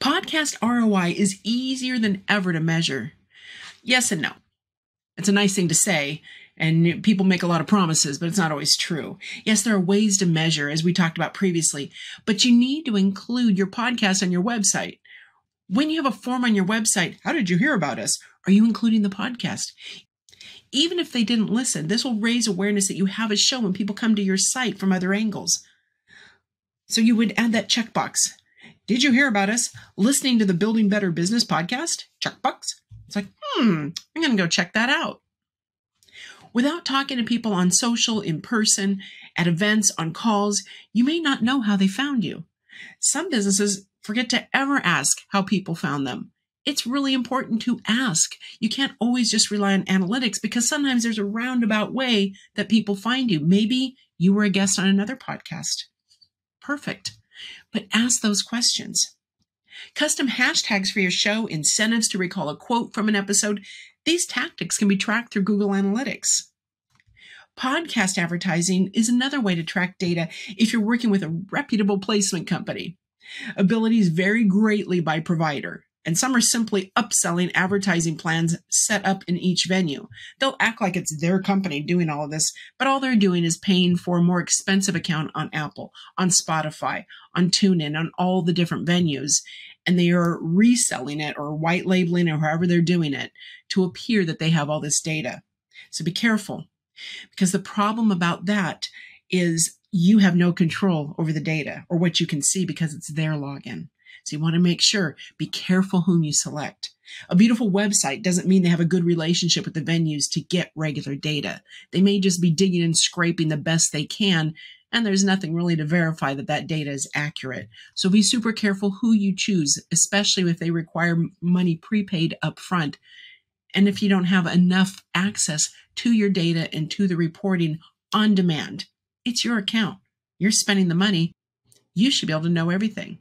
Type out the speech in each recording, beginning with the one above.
Podcast ROI is easier than ever to measure. Yes and no. It's a nice thing to say, and people make a lot of promises, but it's not always true. Yes, there are ways to measure, as we talked about previously, but you need to include your podcast on your website. When you have a form on your website, how did you hear about us? Are you including the podcast? Even if they didn't listen, this will raise awareness that you have a show when people come to your site from other angles. So you would add that checkbox. Did you hear about us listening to the Building Better Business podcast? Checkbox. It's like, I'm going to go check that out. Without talking to people on social, in person, at events, on calls, you may not know how they found you. Some businesses forget to ever ask how people found them. It's really important to ask. You can't always just rely on analytics because sometimes there's a roundabout way that people find you. Maybe you were a guest on another podcast. Perfect. But ask those questions. Custom hashtags for your show, incentives to recall a quote from an episode. These tactics can be tracked through Google Analytics. Podcast advertising is another way to track data if you're working with a reputable placement company. Abilities vary greatly by provider, and some are simply upselling advertising plans set up in each venue. They'll act like it's their company doing all of this, but all they're doing is paying for a more expensive account on Apple, on Spotify, on TuneIn, on all the different venues, and they are reselling it or white labeling or however they're doing it to appear that they have all this data. So be careful, because the problem about that is you have no control over the data or what you can see because it's their login. So you want to make sure, be careful whom you select. A beautiful website doesn't mean they have a good relationship with the venues to get regular data. They may just be digging and scraping the best they can, and there's nothing really to verify that that data is accurate. So be super careful who you choose, especially if they require money prepaid up front. And if you don't have enough access to your data and to the reporting on demand, it's your account. You're spending the money. You should be able to know everything.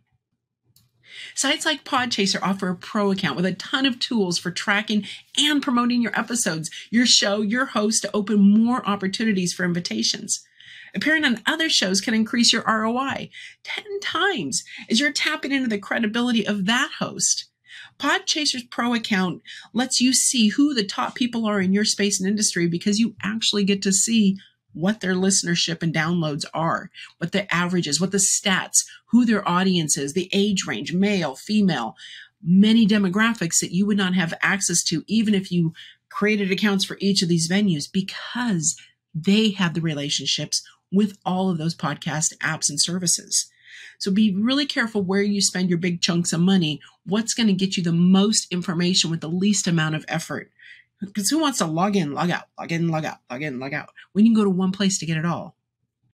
Sites like Podchaser offer a pro account with a ton of tools for tracking and promoting your episodes, your show, your host to open more opportunities for invitations. Appearing on other shows can increase your ROI 10 times as you're tapping into the credibility of that host. Podchaser's Pro account lets you see who the top people are in your space and industry because you actually get to see what their listenership and downloads are, what the average is, what the stats, who their audience is, the age range, male, female, many demographics that you would not have access to even if you created accounts for each of these venues because they have the relationships with all of those podcast apps and services. So be really careful where you spend your big chunks of money. What's going to get you the most information with the least amount of effort? Because who wants to log in, log out, log in, log out, log in, log out, when you can go to one place to get it all?